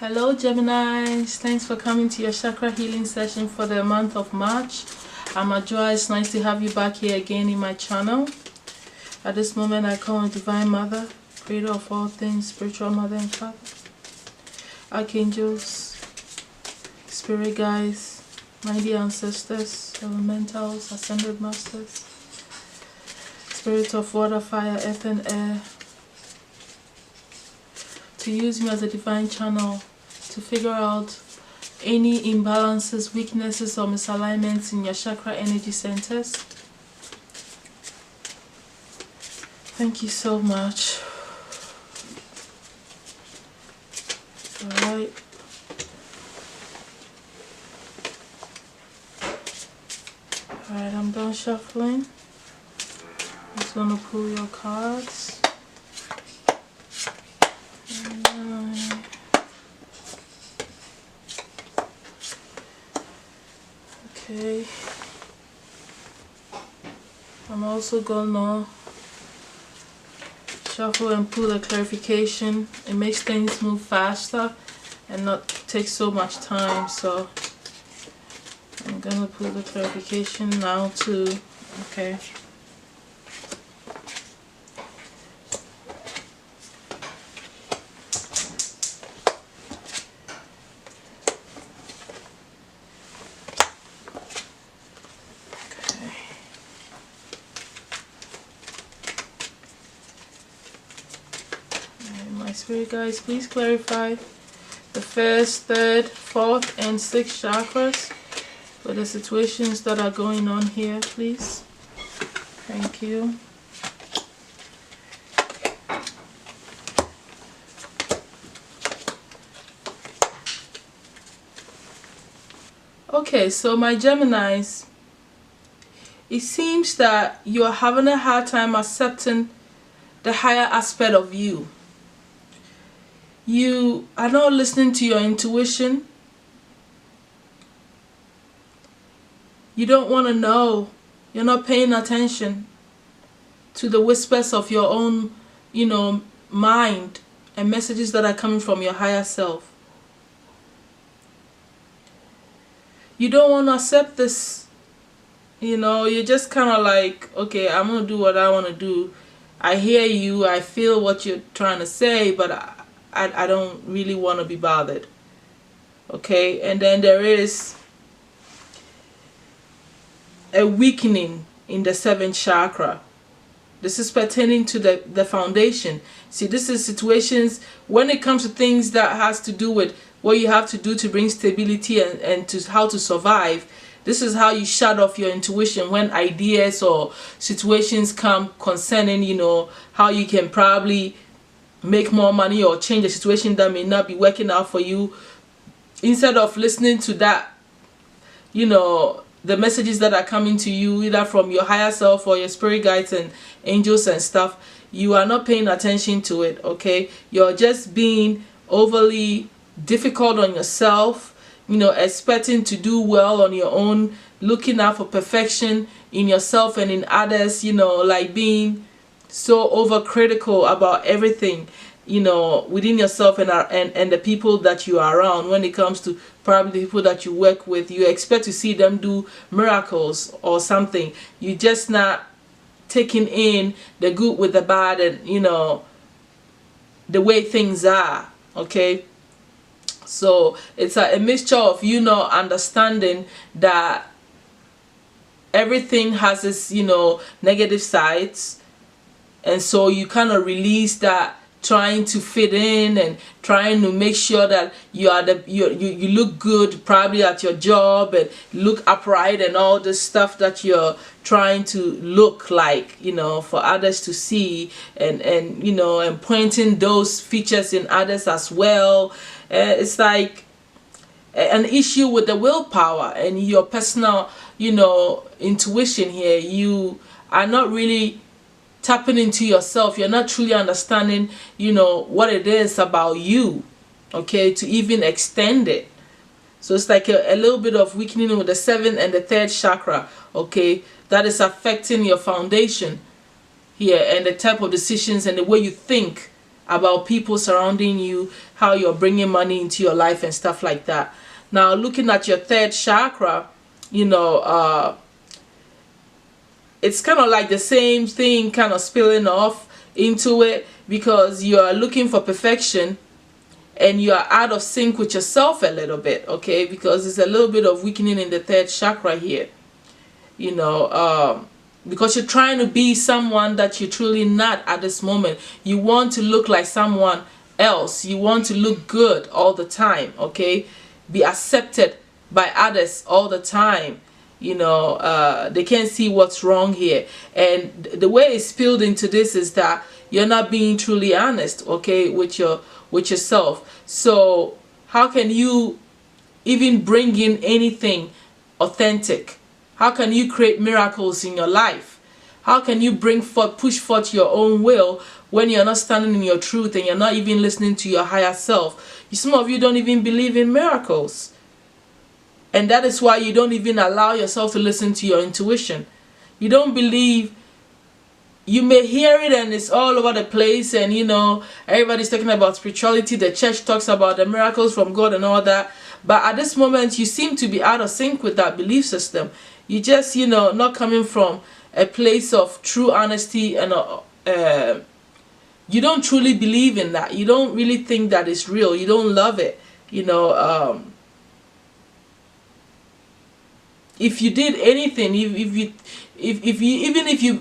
Hello Gemini, thanks for coming to your chakra healing session for the month of March. I'm Adjoa. It's nice to have you back here again in my channel. At this moment I call on Divine Mother, Creator of all things, Spiritual Mother and Father, Archangels, Spirit Guides, Mighty Ancestors, Elementals, Ascended Masters, Spirit of Water, Fire, Earth and Air, to use me as a divine channel to figure out any imbalances, weaknesses or misalignments in your chakra energy centers. Thank you so much. Alright. Alright, I'm done shuffling. I'm just gonna pull your cards. Okay, I'm also gonna shuffle and pull a clarification. It makes things move faster and not take so much time, so I'm gonna pull the clarification now too. Okay. Spirit guys, please clarify the first, third, fourth, and sixth chakras for the situations that are going on here, please. Thank you. Okay, so my Geminis, it seems that you're having a hard time accepting the higher aspect of you. You are not listening to your intuition. You don't want to know. You're not paying attention to the whispers of your own, mind and messages that are coming from your higher self. You don't want to accept this. You're just kind of like, okay, I'm going to do what I want to do. I hear you. I feel what you're trying to say, but I don't really want to be bothered. Okay, and then there is a weakening in the seventh chakra. This is pertaining to the foundation. See, this is situations when it comes to things that has to do with what you have to do to bring stability and to how to survive. This is how you shut off your intuition when ideas or situations come concerning, how you can probably make more money or change a situation that may not be working out for you. Instead of listening to that, the messages that are coming to you either from your higher self or your spirit guides and angels and stuff, you are not paying attention to it. Okay, you're just being overly difficult on yourself, expecting to do well on your own, looking out for perfection in yourself and in others, like being so overcritical about everything, within yourself and the people that you are around. When it comes to probably the people that you work with, you expect to see them do miracles or something. You just not taking in the good with the bad and the way things are. Okay, so it's a mixture of not understanding that everything has its negative sides. And so you kind of release that, trying to fit in and trying to make sure that you look good probably at your job and look upright and all this stuff that you're trying to look like, for others to see, and pointing those features in others as well. It's like an issue with the willpower and your personal, intuition here. You are not really tapping into yourself. You're not truly understanding, what it is about you, okay, to even extend it. So it's like a little bit of weakening with the seventh and the third chakra, okay, that is affecting your foundation here and the type of decisions and the way you think about people surrounding you, how you're bringing money into your life and stuff like that. Now, looking at your third chakra, you know, it's kind of like the same thing kind of spilling off into it, because you are looking for perfection and you are out of sync with yourself a little bit, okay? Because there's a little bit of weakening in the third chakra here, you know, because you're trying to be someone that you're truly not at this moment. You want to look like someone else. You want to look good all the time, okay? Be accepted by others all the time. You know, they can't see what's wrong here. And the way it's spilled into this is that you're not being truly honest, okay, with yourself. So how can you even bring in anything authentic? How can you create miracles in your life? How can you push forth your own will when you're not standing in your truth and you're not even listening to your higher self? Some of you don't even believe in miracles. And that is why you don't even allow yourself to listen to your intuition. You don't believe. You may hear it and it's all over the place, and you know, everybody's talking about spirituality. The church talks about the miracles from God and all that. But at this moment, you seem to be out of sync with that belief system. You just, you know, not coming from a place of true honesty, and you don't truly believe in that. You don't really think that it's real. You don't love it. You know, if you did anything, if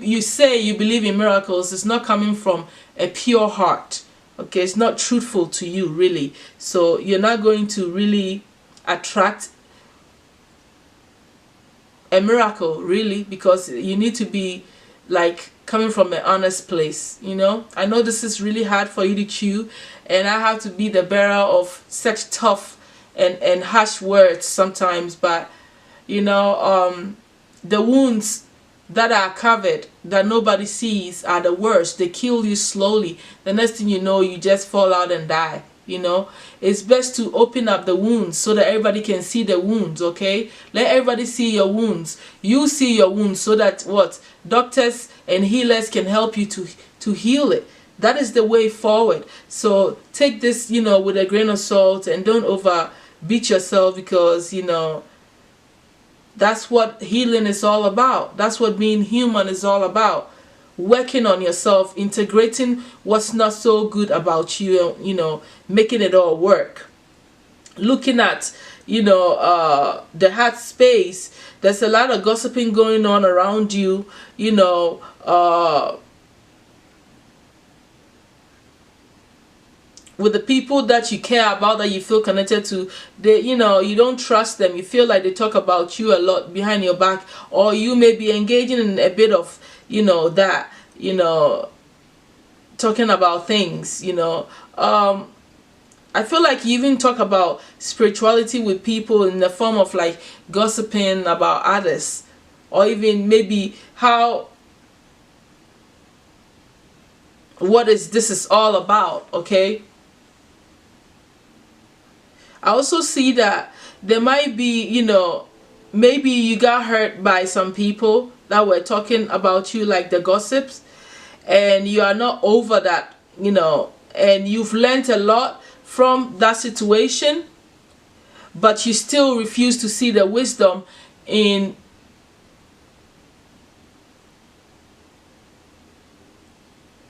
you say you believe in miracles, it's not coming from a pure heart. Okay, it's not truthful to you, really. So you're not going to really attract a miracle, really, because you need to be like coming from an honest place. You know, I know this is really hard for you to chew, and I have to be the bearer of such tough and harsh words sometimes, but you know, the wounds that are covered that nobody sees are the worst. They kill you slowly. The next thing you know, you just fall out and die. You know, it's best to open up the wounds so that everybody can see the wounds, okay? Let everybody see your wounds. You see your wounds so that what? Doctors and healers can help you to heal it. That is the way forward. So take this, you know, with a grain of salt, and don't overbeat yourself, because, you know, that's what healing is all about. That's what being human is all about. Working on yourself, integrating what's not so good about you, you know, making it all work. Looking at, you know, the heart space, there's a lot of gossiping going on around you, you know, with the people that you care about, that you feel connected to. They, you know, you don't trust them. You feel like they talk about you a lot behind your back, or you may be engaging in a bit of, you know, that, you know, talking about things, you know. I feel like you even talk about spirituality with people in the form of like gossiping about others, or even maybe this is all about, okay? I also see that there might be, you know, maybe you got hurt by some people that were talking about you, like the gossips, and you are not over that, you know, and you've learned a lot from that situation, but you still refuse to see the wisdom in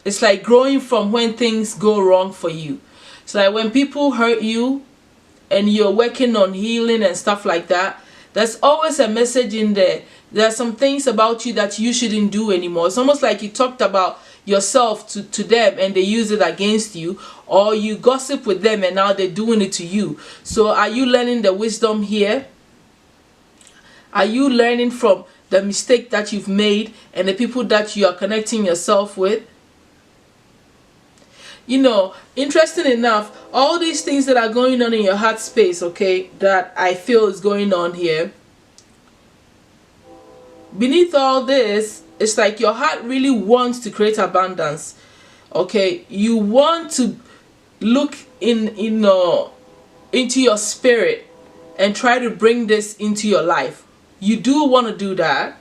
it's like growing from when things go wrong for you. It's like when people hurt you and you're working on healing and stuff like that, there's always a message in there. There are some things about you that you shouldn't do anymore. It's almost like you talked about yourself to them and they use it against you, or you gossip with them and now they're doing it to you. So are you learning the wisdom here? Are you learning from the mistake that you've made and the people that you are connecting yourself with? You know, interesting enough, all these things that are going on in your heart space, okay, that I feel is going on here, beneath all this, it's like your heart really wants to create abundance, okay? You want to look into your spirit and try to bring this into your life. You do want to do that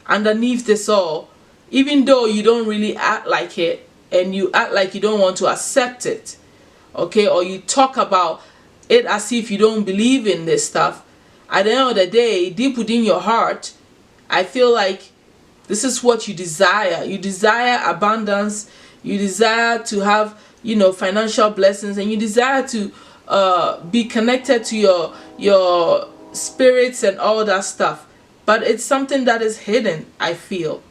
underneath this all, even though you don't really act like it. and you act like you don't want to accept it, okay, or you talk about it as if you don't believe in this stuff, at the end of the day, deep within your heart, I feel like this is what you desire. You desire abundance, you desire to have, financial blessings, and you desire to be connected to your spirits and all that stuff. But it's something that is hidden, I feel.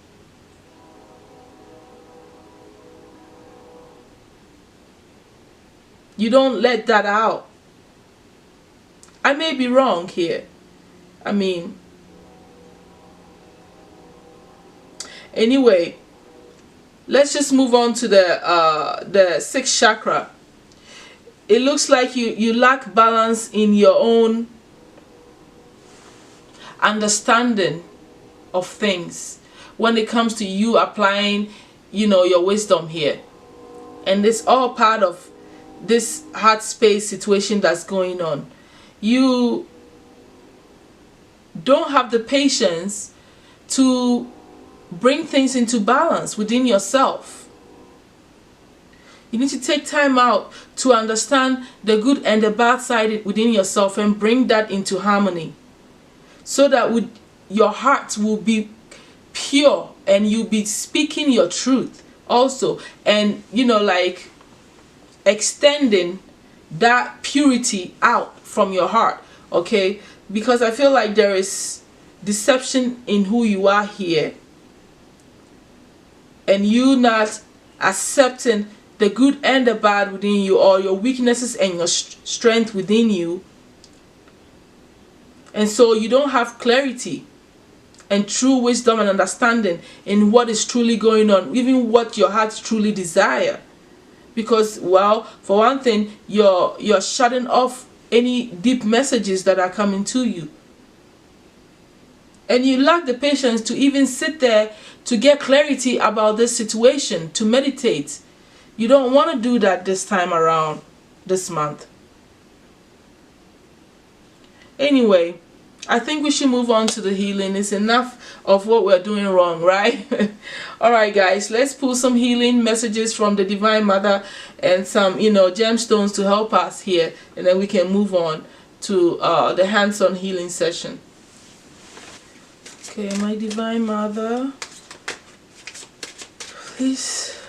You don't let that out. I may be wrong here. I mean, anyway, let's just move on to the sixth chakra. It looks like you lack balance in your own understanding of things when it comes to you applying, your wisdom here. And it's all part of this heart space situation that's going on. You don't have the patience to bring things into balance within yourself. You need to take time out to understand the good and the bad side within yourself and bring that into harmony, so that your heart will be pure and you'll be speaking your truth also, and like extending that purity out from your heart, okay? Because I feel like there is deception in who you are here, and you not accepting the good and the bad within you, or your weaknesses and your strength within you. And so you don't have clarity and true wisdom and understanding in what is truly going on, even what your heart truly desire. Because, well, for one thing, you're shutting off any deep messages that are coming to you. And you lack the patience to even sit there to get clarity about this situation, to meditate. You don't want to do that this time around, this month. Anyway, I think we should move on to the healing. It's enough of what we're doing wrong, right? Alright guys, let's pull some healing messages from the Divine Mother and some, gemstones to help us here. And then we can move on to the hands-on healing session. Okay, my Divine Mother, please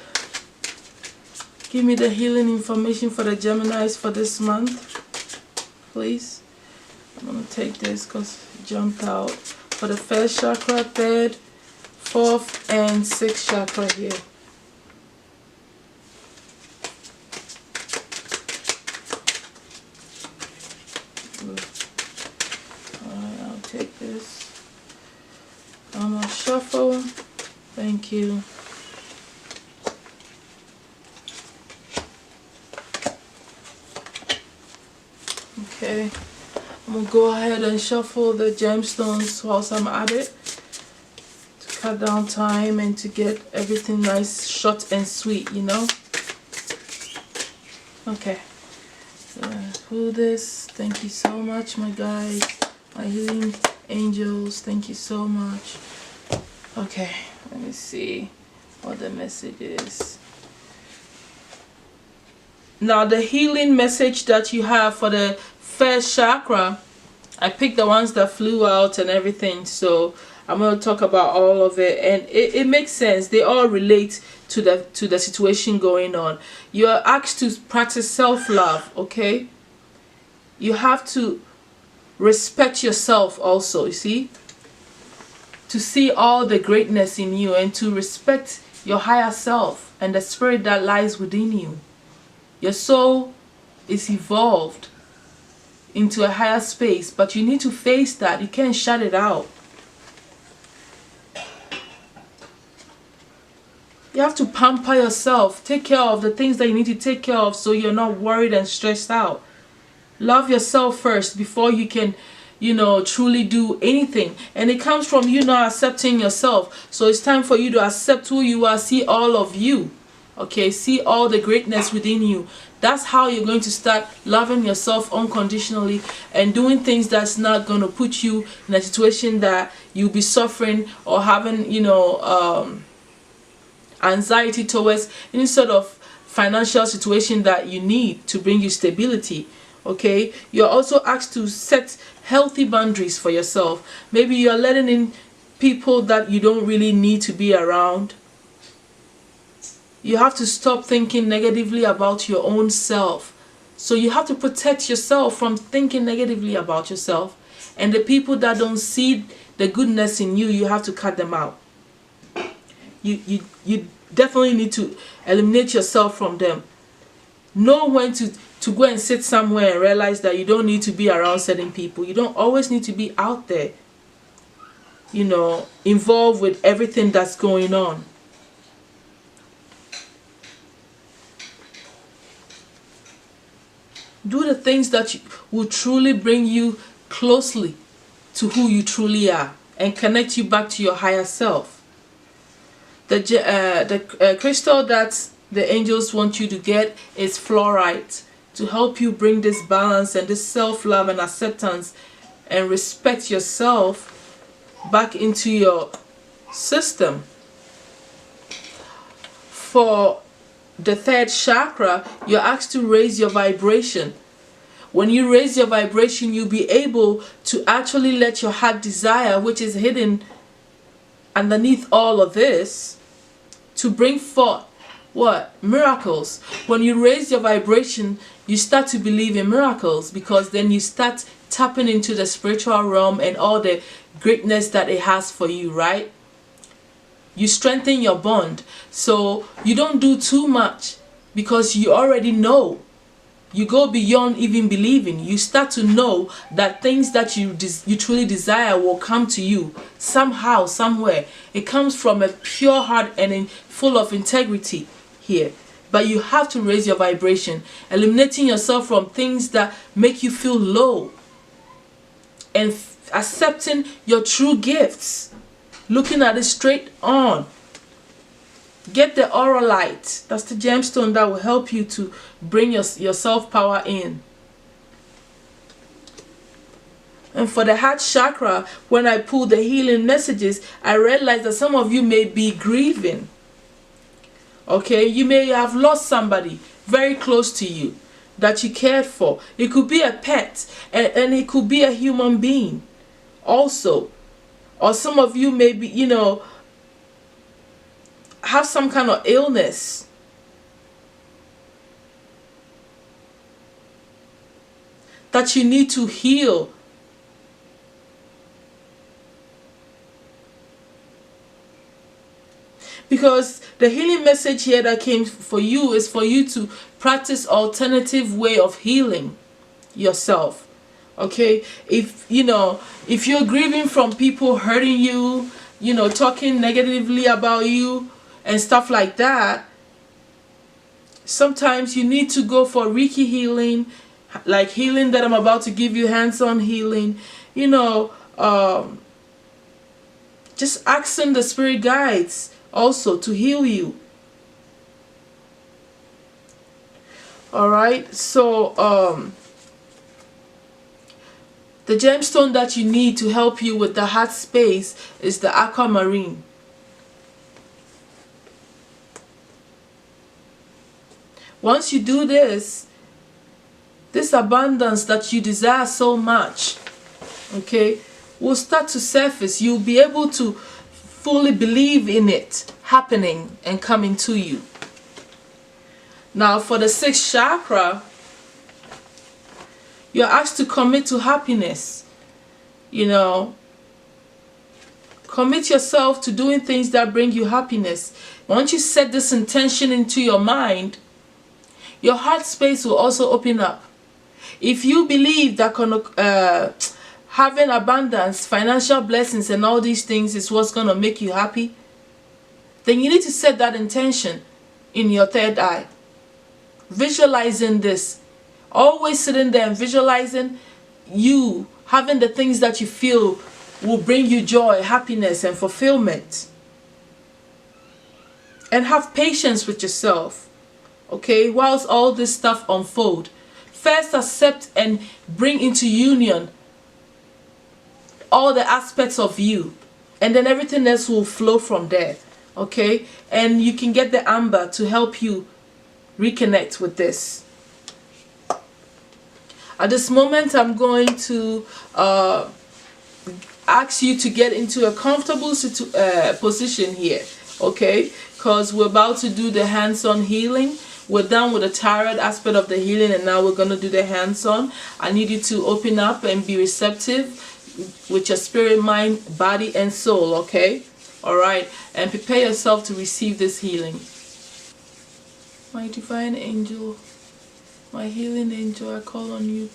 give me the healing information for the Geminis for this month, please. I'm going to take this because it jumped out. For the first chakra, third, fourth, and sixth chakra here. Alright, I'll take this. I'm going to shuffle. Thank you. Okay. I'm going to go ahead and shuffle the gemstones whilst I'm at it, to cut down time and to get everything nice, short and sweet, Okay, so pull this. Thank you so much, my guys, my healing angels. Thank you so much. Okay, let me see what the message is. Now, the healing message that you have for the first chakra, I picked the ones that flew out and everything, so I'm going to talk about all of it, and it makes sense. They all relate to the situation going on. You are asked to practice self-love, okay? You have to respect yourself also, you see? To see all the greatness in you and to respect your higher self and the spirit that lies within you. Your soul is evolved into a higher space, but you need to face that. You can't shut it out. You have to pamper yourself, take care of the things that you need to take care of, so you're not worried and stressed out. Love yourself first before you can, truly do anything. And it comes from you not accepting yourself. So it's time for you to accept who you are, see all of you. Okay, see all the greatness within you. That's how you're going to start loving yourself unconditionally and doing things that's not going to put you in a situation that you'll be suffering or having, anxiety towards any sort of financial situation that you need to bring you stability. Okay, you're also asked to set healthy boundaries for yourself. Maybe you're letting in people that you don't really need to be around. You have to stop thinking negatively about your own self. So you have to protect yourself from thinking negatively about yourself. And the people that don't see the goodness in you, you have to cut them out. You definitely need to eliminate yourself from them. Know when to go and sit somewhere and realize that you don't need to be around certain people. You don't always need to be out there, you know, involved with everything that's going on. Do the things that will truly bring you closely to who you truly are and connect you back to your higher self. The crystal that the angels want you to get is fluorite, to help you bring this balance and this self-love and acceptance and respect yourself back into your system. For the third chakra, you're asked to raise your vibration. When you raise your vibration, you'll be able to actually let your heart desire, which is hidden underneath all of this, to bring forth what? Miracles. When you raise your vibration, you start to believe in miracles, because then you start tapping into the spiritual realm and all the greatness that it has for you, right? You strengthen your bond. So you don't do too much, because you already know. You go beyond even believing. You start to know that things that you truly desire will come to you somehow, somewhere. It comes from a pure heart and full of integrity here. But you have to raise your vibration, eliminating yourself from things that make you feel low, and accepting your true gifts, looking at it straight on. Get the aura light. That's the gemstone that will help you to bring your self-power in. And for the heart chakra, when I pull the healing messages, I realize that some of you may be grieving. Okay, you may have lost somebody very close to you that you cared for. It could be a pet, and it could be a human being also. Or some of you may be, you know, have some kind of illness. That you need to heal. Because the healing message here that came for you is for you to practice alternative way of healing yourself. Okay, if you're grieving from people hurting you, you know, talking negatively about you and stuff like that, sometimes you need to go for Reiki healing, like healing that I'm about to give you, hands-on healing, you know, just asking the spirit guides also to heal you. All right, so the gemstone that you need to help you with the heart space is the aquamarine. Once you do this abundance that you desire so much, okay, will start to surface. You'll be able to fully believe in it happening and coming to you. Now for the sixth chakra, you're asked to commit to happiness. You know, commit yourself to doing things that bring you happiness. Once you set this intention into your mind, your heart space will also open up. If you believe that having abundance, financial blessings and all these things is what's going to make you happy, then you need to set that intention in your third eye. Visualizing this. Always sitting there and visualizing you having the things that you feel will bring you joy, happiness and fulfillment. And have patience with yourself. Okay, whilst all this stuff unfold, first accept and bring into union all the aspects of you, and then everything else will flow from there. okay? And you can get the amber to help you reconnect with this. At this moment, I'm going to ask you to get into a comfortable position here, okay? Because we're about to do the hands-on healing. We're done with the tarot aspect of the healing, and now we're going to do the hands-on. I need you to open up and be receptive with your spirit, mind, body, and soul, okay? All right, and prepare yourself to receive this healing. My divine angel, my healing angel, I call on you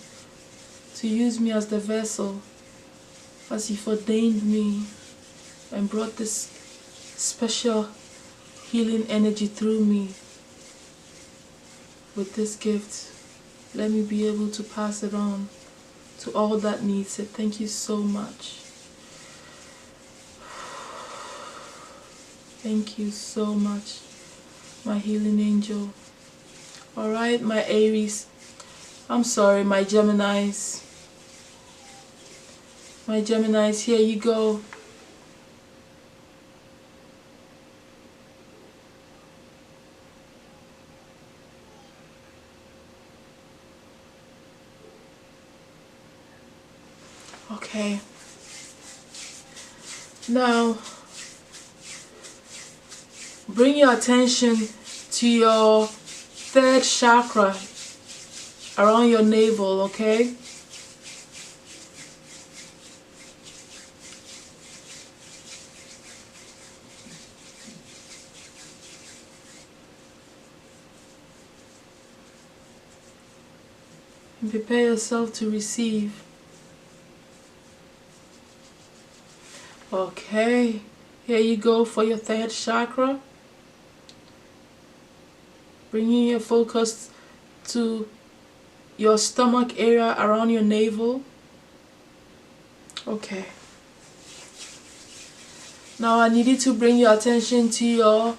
to use me as the vessel, as you've ordained me and brought this special healing energy through me. With this gift, let me be able to pass it on to all that needs it. Thank you so much. Thank you so much, my healing angel. Alright, my Aries. I'm sorry, my Geminis. My Geminis, here you go. Okay. Now, bring your attention to your third chakra around your navel, okay? And prepare yourself to receive. Okay, here you go for your third chakra. Bringing your focus to your stomach area around your navel. Okay. Now I need you to bring your attention to your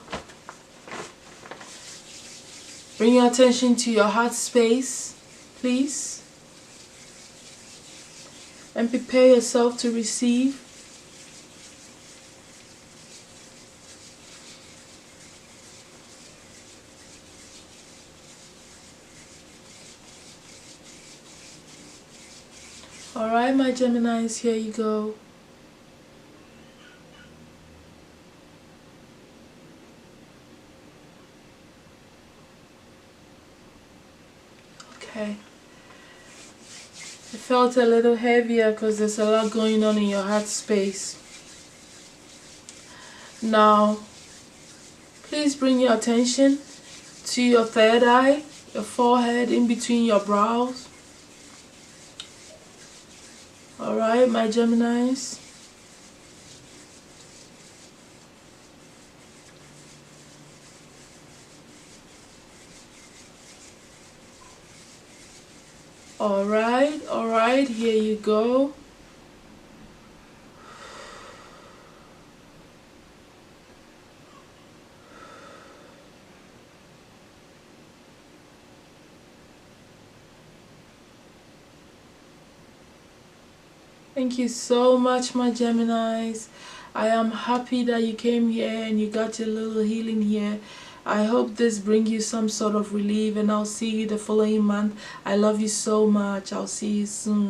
heart space, please. And prepare yourself to receive. Alright, my Geminis, here you go. Okay. It felt a little heavier because there's a lot going on in your heart space. Now, please bring your attention to your third eye, your forehead, in between your brows. Alright, my Geminis. Alright, here you go. Thank you so much, my Geminis. I am happy that you came here and you got your little healing here. I hope this brings you some sort of relief, and I'll see you the following month. I love you so much. I'll see you soon.